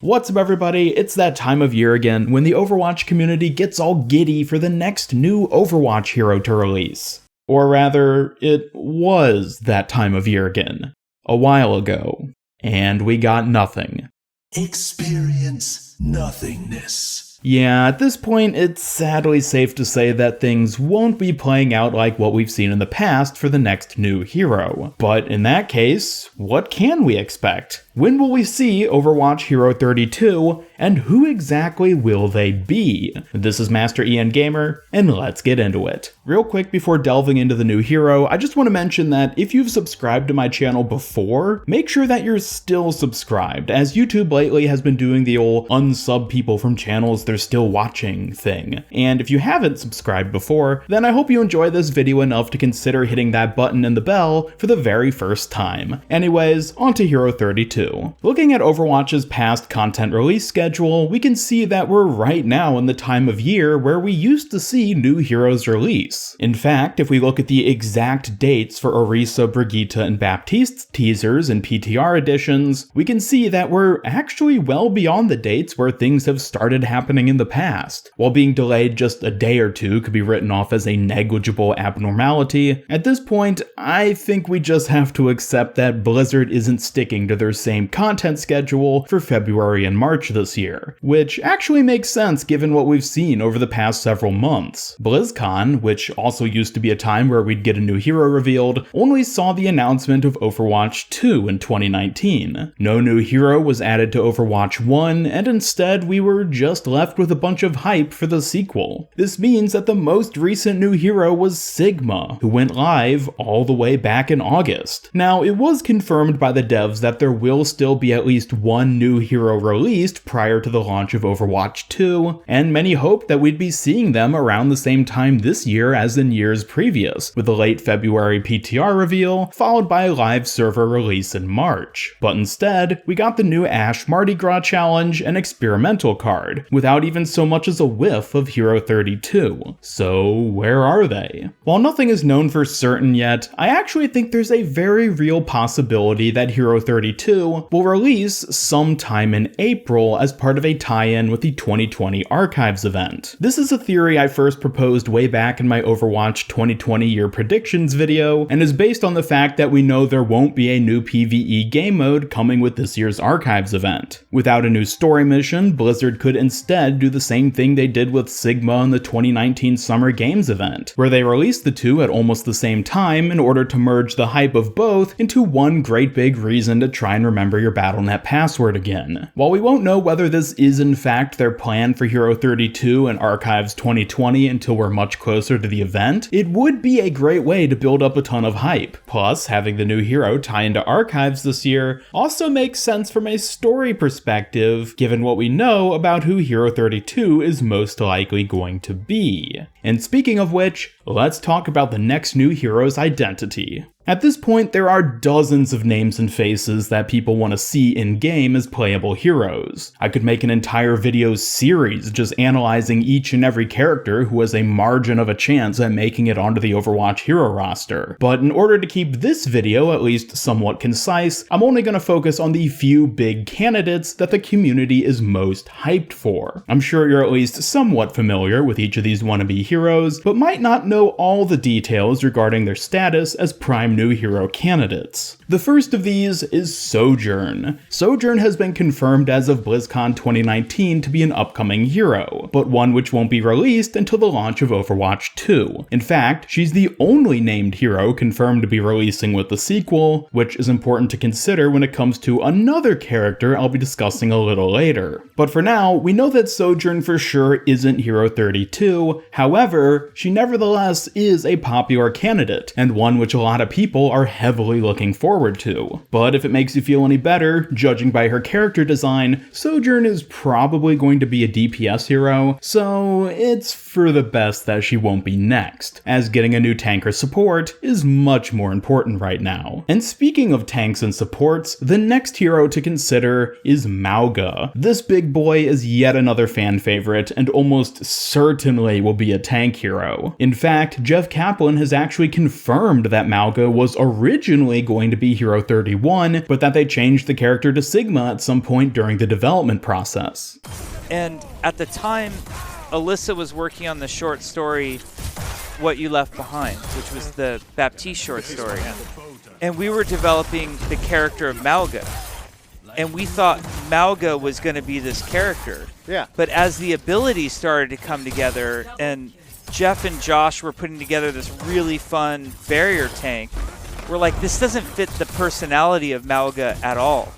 What's up everybody, it's that time of year again when the Overwatch community gets all giddy for the next new Overwatch Hero to release. Or rather, it was that time of year again, a while ago, and we got nothing. Experience nothingness. Yeah, at this point, it's sadly safe to say that things won't be playing out like what we've seen in the past for the next new hero. But in that case, what can we expect? When will we see Overwatch Hero 32, and who exactly will they be? This is Master Ian Gamer, and let's get into it. Real quick before delving into the new hero, I just want to mention that if you've subscribed to my channel before, make sure that you're still subscribed, as YouTube lately has been doing the old unsub people from channels they're still watching thing. And if you haven't subscribed before, then I hope you enjoy this video enough to consider hitting that button and the bell for the very first time. Anyways, on to Hero 32. Looking at Overwatch's past content release schedule, we can see that we're right now in the time of year where we used to see new heroes release. In fact, if we look at the exact dates for Orisa, Brigitte, and Baptiste's teasers and PTR editions, we can see that we're actually well beyond the dates where things have started happening in the past. While being delayed just a day or two could be written off as a negligible abnormality, at this point, I think we just have to accept that Blizzard isn't sticking to their same content schedule for February and March this year, which actually makes sense given what we've seen over the past several months. BlizzCon, which also used to be a time where we'd get a new hero revealed, only saw the announcement of Overwatch 2 in 2019. No new hero was added to Overwatch 1, and instead we were just left with a bunch of hype for the sequel. This means that the most recent new hero was Sigma, who went live all the way back in August. Now, it was confirmed by the devs that there will still be at least one new hero released prior to the launch of Overwatch 2, and many hoped that we'd be seeing them around the same time this year as in years previous, with a late February PTR reveal, followed by a live server release in March. But instead, we got the new Ash Mardi Gras challenge and experimental card, without even so much as a whiff of Hero 32. So where are they? While nothing is known for certain yet, I actually think there's a very real possibility that Hero 32 will release sometime in April as part of a tie-in with the 2020 Archives event. This is a theory I first proposed way back in my Overwatch 2020 year predictions video, and is based on the fact that we know there won't be a new PvE game mode coming with this year's Archives event. Without a new story mission, Blizzard could instead do the same thing they did with Sigma in the 2019 Summer Games event, where they released the two at almost the same time in order to merge the hype of both into one great big reason to try and remember your Battle.net password again. While we won't know whether this is in fact their plan for Hero 32 and Archives 2020 until we're much closer to the event, it would be a great way to build up a ton of hype. Plus, having the new hero tie into Archives this year also makes sense from a story perspective, given what we know about who Hero 32 is most likely going to be. And speaking of which, let's talk about the next new hero's identity. At this point, there are dozens of names and faces that people want to see in-game as playable heroes. I could make an entire video series just analyzing each and every character who has a margin of a chance at making it onto the Overwatch hero roster. But in order to keep this video at least somewhat concise, I'm only going to focus on the few big candidates that the community is most hyped for. I'm sure you're at least somewhat familiar with each of these wannabe heroes, but might not know all the details regarding their status as prime new hero candidates. The first of these is Sojourn. Sojourn has been confirmed as of BlizzCon 2019 to be an upcoming hero, but one which won't be released until the launch of Overwatch 2. In fact, she's the only named hero confirmed to be releasing with the sequel, which is important to consider when it comes to another character I'll be discussing a little later. But for now, we know that Sojourn for sure isn't Hero 32, however, she nevertheless is a popular candidate, and one which a lot of people are heavily looking forward to. But if it makes you feel any better, judging by her character design, Sojourn is probably going to be a DPS hero, so it's for the best that she won't be next, as getting a new tank or support is much more important right now. And speaking of tanks and supports, the next hero to consider is Mauga. This big boy is yet another fan favorite and almost certainly will be a tank hero. In fact, Jeff Kaplan has actually confirmed that Mauga was originally going to be Hero 31, but that they changed the character to Sigma at some point during the development process. And at the time, Alyssa was working on the short story What You Left Behind, which was the Baptiste short story. And we were developing the character of Mauga. And we thought Mauga was going to be this character. Yeah. But as the abilities started to come together and Jeff and Josh were putting together this really fun barrier tank, we're like, this doesn't fit the personality of Mauga at all.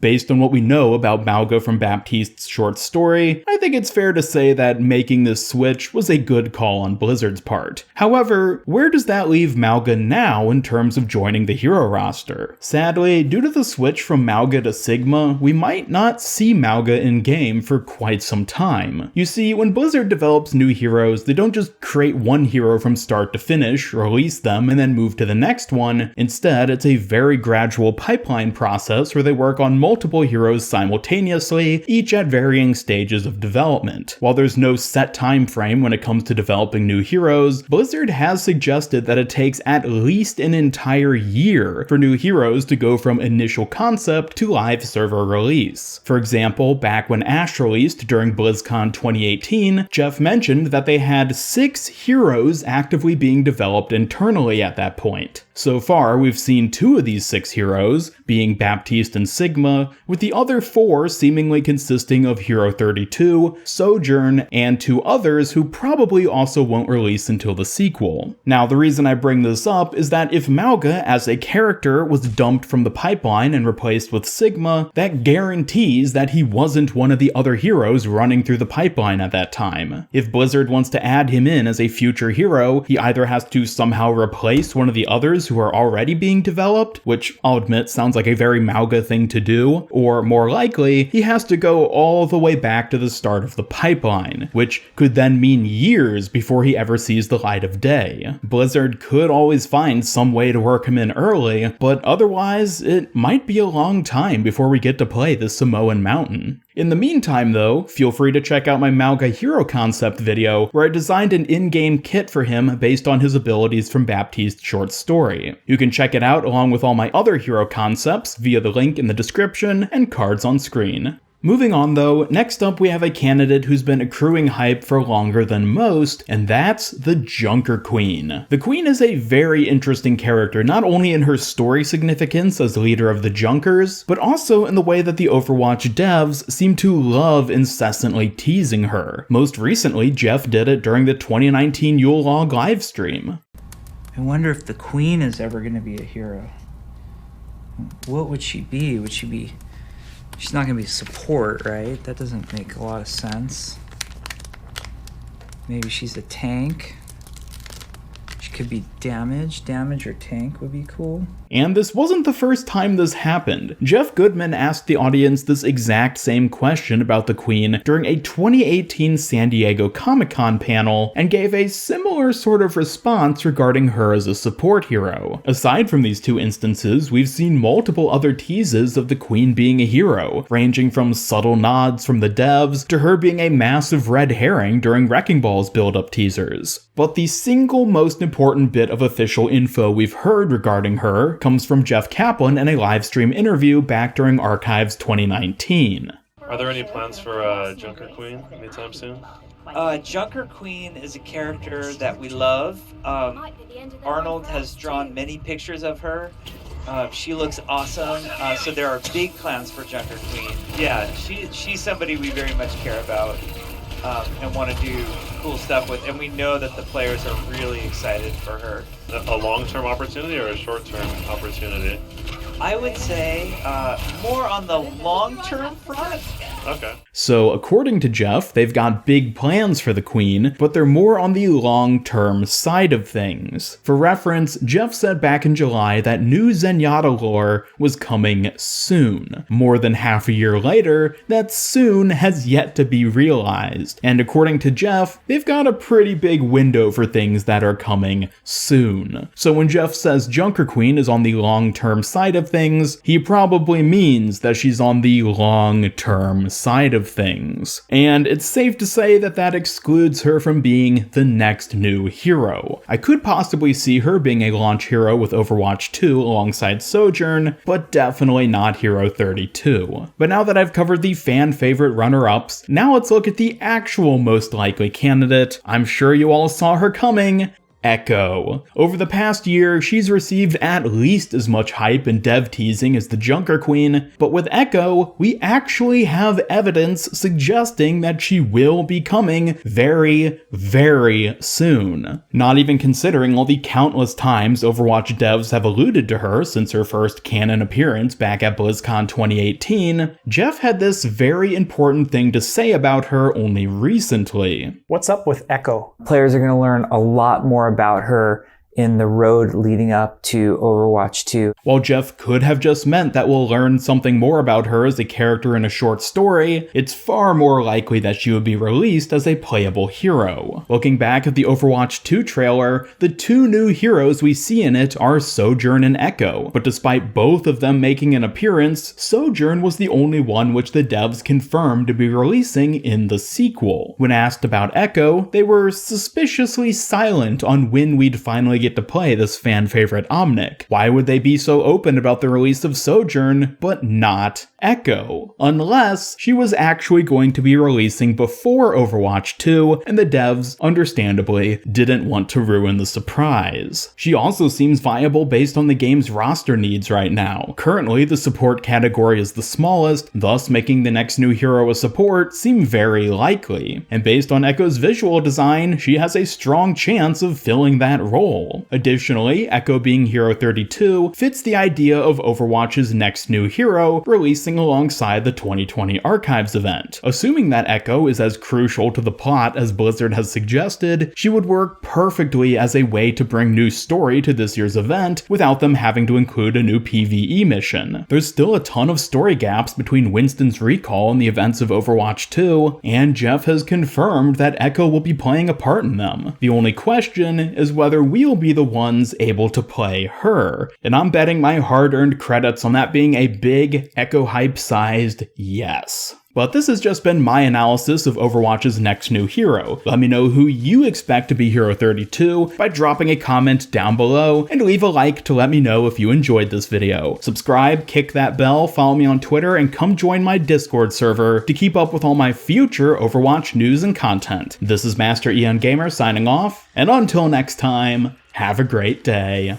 Based on what we know about Mauga from Baptiste's short story, I think it's fair to say that making this switch was a good call on Blizzard's part. However, where does that leave Mauga now in terms of joining the hero roster? Sadly, due to the switch from Mauga to Sigma, we might not see Mauga in-game for quite some time. You see, when Blizzard develops new heroes, they don't just create one hero from start to finish, release them, and then move to the next one. Instead, it's a very gradual pipeline process where they work on multiple heroes simultaneously, each at varying stages of development. While there's no set time frame when it comes to developing new heroes, Blizzard has suggested that it takes at least an entire year for new heroes to go from initial concept to live server release. For example, back when Ashe released during BlizzCon 2018, Jeff mentioned that they had 6 heroes actively being developed internally at that point. So far, we've seen 2 of these 6 heroes, being Baptiste and Sigma, with the other 4 seemingly consisting of Hero 32, Sojourn, and 2 others who probably also won't release until the sequel. Now, the reason I bring this up is that if Mauga as a character was dumped from the pipeline and replaced with Sigma, that guarantees that he wasn't one of the other heroes running through the pipeline at that time. If Blizzard wants to add him in as a future hero, he either has to somehow replace one of the others who are already being developed, which I'll admit sounds like a very Mauga thing to do, or more likely, he has to go all the way back to the start of the pipeline, which could then mean years before he ever sees the light of day. Blizzard could always find some way to work him in early, but otherwise, it might be a long time before we get to play the Samoan Mountain. In the meantime though, feel free to check out my Mauga hero concept video where I designed an in-game kit for him based on his abilities from Baptiste's short story. You can check it out along with all my other hero concepts via the link in the description and cards on screen. Moving on though, next up we have a candidate who's been accruing hype for longer than most, and that's the Junker Queen. The Queen is a very interesting character, not only in her story significance as leader of the Junkers, but also in the way that the Overwatch devs seem to love incessantly teasing her. Most recently, Jeff did it during the 2019 Yule Log livestream. I wonder if the Queen is ever going to be a hero. What would she be? Would she be... She's not going to be support, right? That doesn't make a lot of sense. Maybe she's a tank. She could be damage. Damage or tank would be cool. And this wasn't the first time this happened. Jeff Goodman asked the audience this exact same question about the Queen during a 2018 San Diego Comic-Con panel and gave a similar sort of response regarding her as a support hero. Aside from these 2 instances, we've seen multiple other teases of the Queen being a hero, ranging from subtle nods from the devs to her being a massive red herring during Wrecking Ball's build-up teasers. But the single most important bit of official info we've heard regarding her comes from Jeff Kaplan in a livestream interview back during Archives 2019. Are there any plans for Junker Queen anytime soon? Junker Queen is a character that we love. Arnold has drawn many pictures of her. She looks awesome, so there are big plans for Junker Queen. Yeah, she's somebody we very much care about and want to do cool stuff with, and we know that the players are really excited for her. A long-term opportunity or a short-term opportunity? I would say more on the long-term front. Okay. So, according to Jeff, they've got big plans for the Queen, but they're more on the long-term side of things. For reference, Jeff said back in July that new Zenyatta lore was coming soon. More than half a year later, that soon has yet to be realized. And according to Jeff, they've got a pretty big window for things that are coming soon. So when Jeff says Junker Queen is on the long-term side of things, he probably means that she's on the long-term side of things. And it's safe to say that that excludes her from being the next new hero. I could possibly see her being a launch hero with Overwatch 2 alongside Sojourn, but definitely not Hero 32. But now that I've covered the fan favorite runner-ups, now let's look at the actual most likely candidate. I'm sure you all saw her coming. Echo. Over the past year, she's received at least as much hype and dev teasing as the Junker Queen, but with Echo, we actually have evidence suggesting that she will be coming very, very soon. Not even considering all the countless times Overwatch devs have alluded to her since her first canon appearance back at BlizzCon 2018, Jeff had this very important thing to say about her only recently. What's up with Echo? Players are going to learn a lot more about her in the road leading up to Overwatch 2. While Jeff could have just meant that we'll learn something more about her as a character in a short story, it's far more likely that she would be released as a playable hero. Looking back at the Overwatch 2 trailer, the two new heroes we see in it are Sojourn and Echo, but despite both of them making an appearance, Sojourn was the only one which the devs confirmed to be releasing in the sequel. When asked about Echo, they were suspiciously silent on when we'd finally get to play this fan favorite Omnic. Why would they be so open about the release of Sojourn, but not Echo? Unless she was actually going to be releasing before Overwatch 2, and the devs, understandably, didn't want to ruin the surprise. She also seems viable based on the game's roster needs right now. Currently, the support category is the smallest, thus making the next new hero a support seem very likely. And based on Echo's visual design, she has a strong chance of filling that role. Additionally, Echo being Hero 32 fits the idea of Overwatch's next new hero releasing alongside the 2020 Archives event. Assuming that Echo is as crucial to the plot as Blizzard has suggested, she would work perfectly as a way to bring new story to this year's event without them having to include a new PvE mission. There's still a ton of story gaps between Winston's recall and the events of Overwatch 2, and Jeff has confirmed that Echo will be playing a part in them. The only question is whether we'll be the ones able to play her, and I'm betting my hard-earned credits on that being a big Echo hype-sized yes. But this has just been my analysis of Overwatch's next new hero. Let me know who you expect to be Hero 32 by dropping a comment down below, and leave a like to let me know if you enjoyed this video. Subscribe, kick that bell, follow me on Twitter, and come join my Discord server to keep up with all my future Overwatch news and content. This is Master Eon Gamer signing off, and until next time, have a great day.